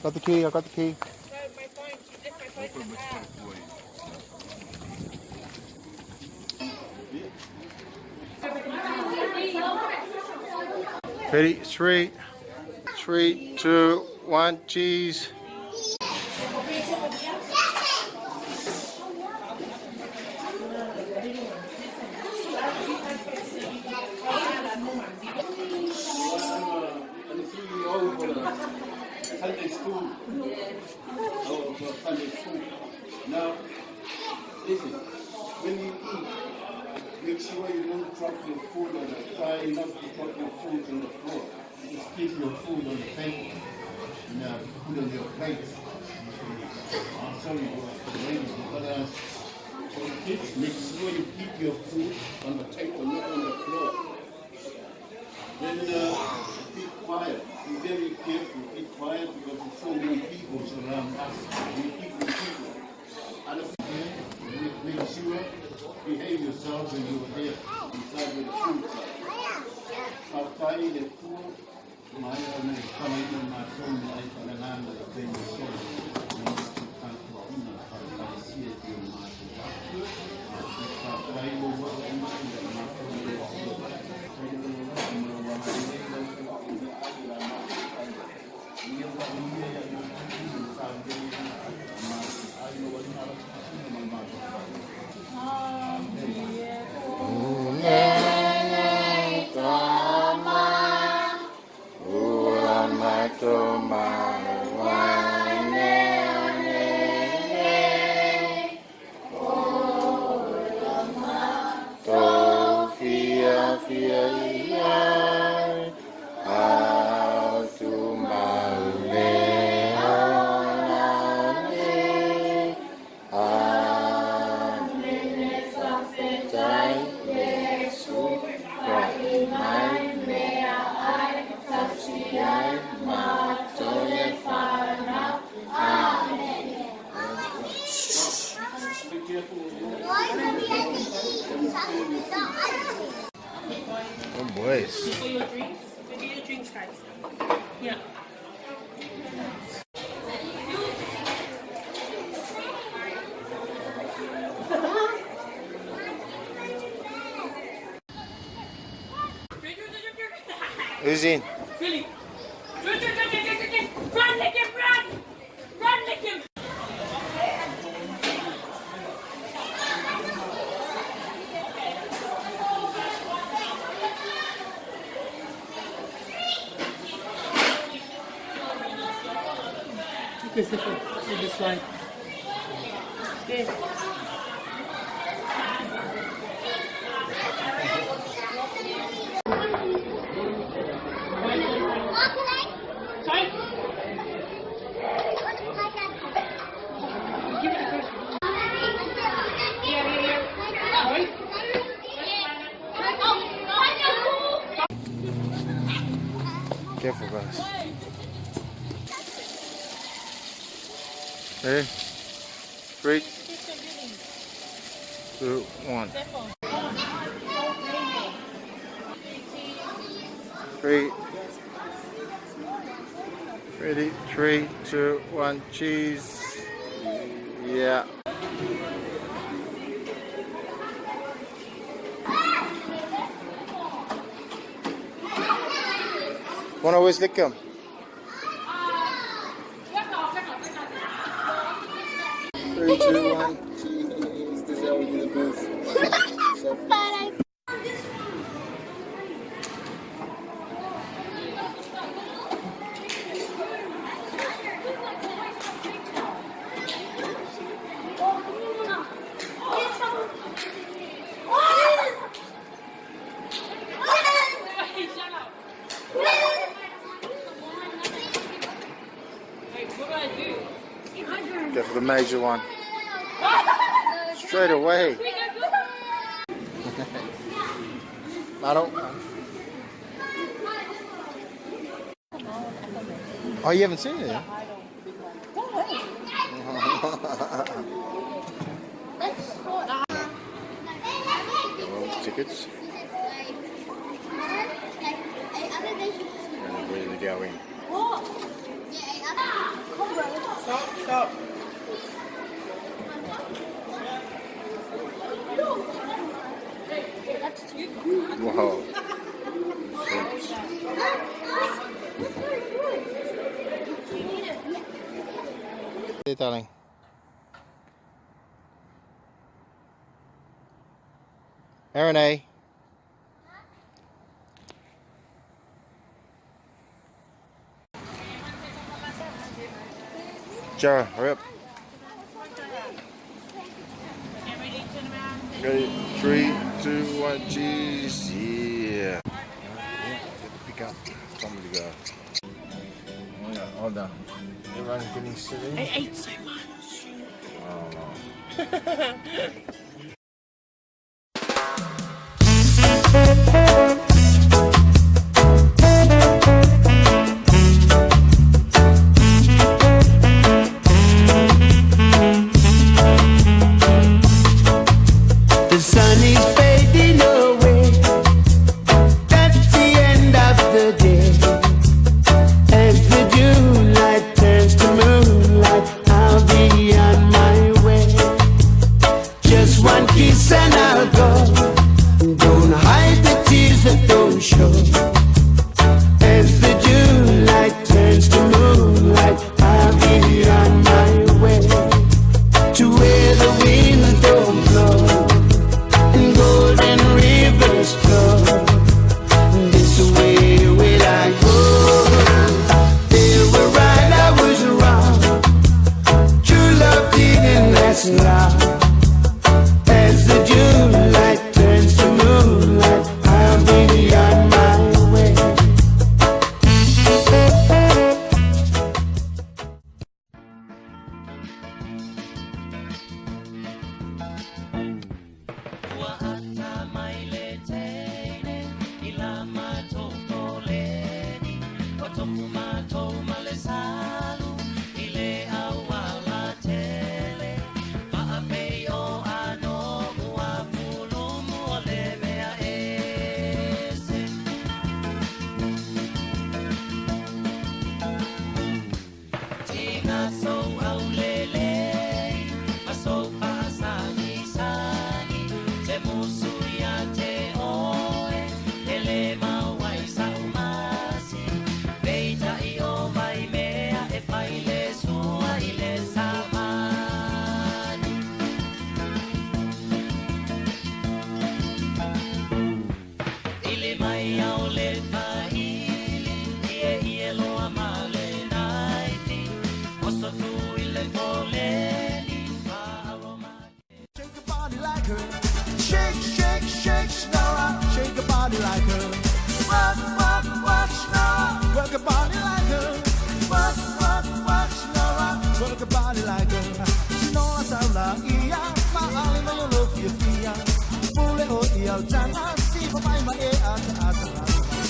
Got the key, I got the key. Ready? 3, 2, 1, cheese. Sunday school. Sunday school. Now, listen, when you eat, make sure you don't drop your food on the try not to drop your food on the floor. Just keep your food on the table. Now, put on your plate. I'm sorry, ladies, but for the kids, make sure you keep your food on the table, not on the floor. Then be quiet. Be very careful. Be quiet because there's so many people around us. We people. And make sure behave yourselves when you are there inside with the food. Outside the food, my coming in my phone, I can land the thing so. Oh boys. For your drinks? For your drinks, guys. Yeah. Who's in? Really? Run, Lidcombe, run! Run, Lidcombe! This is the slide. Good. Careful, guys. Ready? 3, 2, 1. 3. Ready? 3, 2, 1. Cheese. Yeah. Wanna always Lidcombe? 3, 2, 1. Cheese. This is how we do the booth. Go for the major one. Straight away. Not oh, you haven't seen it yet? Tickets. going. What? Stop. That's too Wow. Hey, darling. Aaron A. Jar, hurry up. Ready? 3, 2, 1, cheese. Yeah. Pick up. Somebody go. Yeah, hold on. Everyone's getting silly. I ate so much. Oh no. The sun is fading away. That's the end of the day. As the June light turns to moonlight, I'll be on my way. Just one kiss and I'll go. Don't hide the tears that don't show. As the June light turns to moonlight, I'll be on my way. To where the winds don't blow and golden rivers flow. This way will I go. They were right, I was wrong. True love didn't last long. As the June light turns to moonlight, I'll be on my way. Shake your body like her. Shake, shake, shake, Snora. Shake your body like her. Work, work, work, Snora. Work your body like her. Work, work, work, Snora. Work your body like her. Snora Saula, iya. Maali na yung love you fia. Pule o iyaw jana. Si mamay ma e ata ata.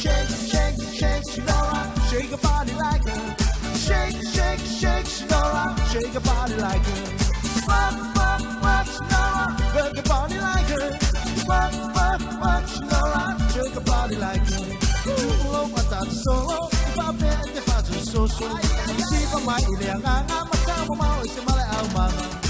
Shake, shake, shake, Snora. Shake your body like her. Shake, shake, shake, Snora. Shake your body like her. Work, work, work, Snora. Work your body like her. Work, work, work, Snora. Shake your body like her. Low matata solo. Ipape at the fatu so. Si pa mai ile ang mata mo mau isi malay au mama.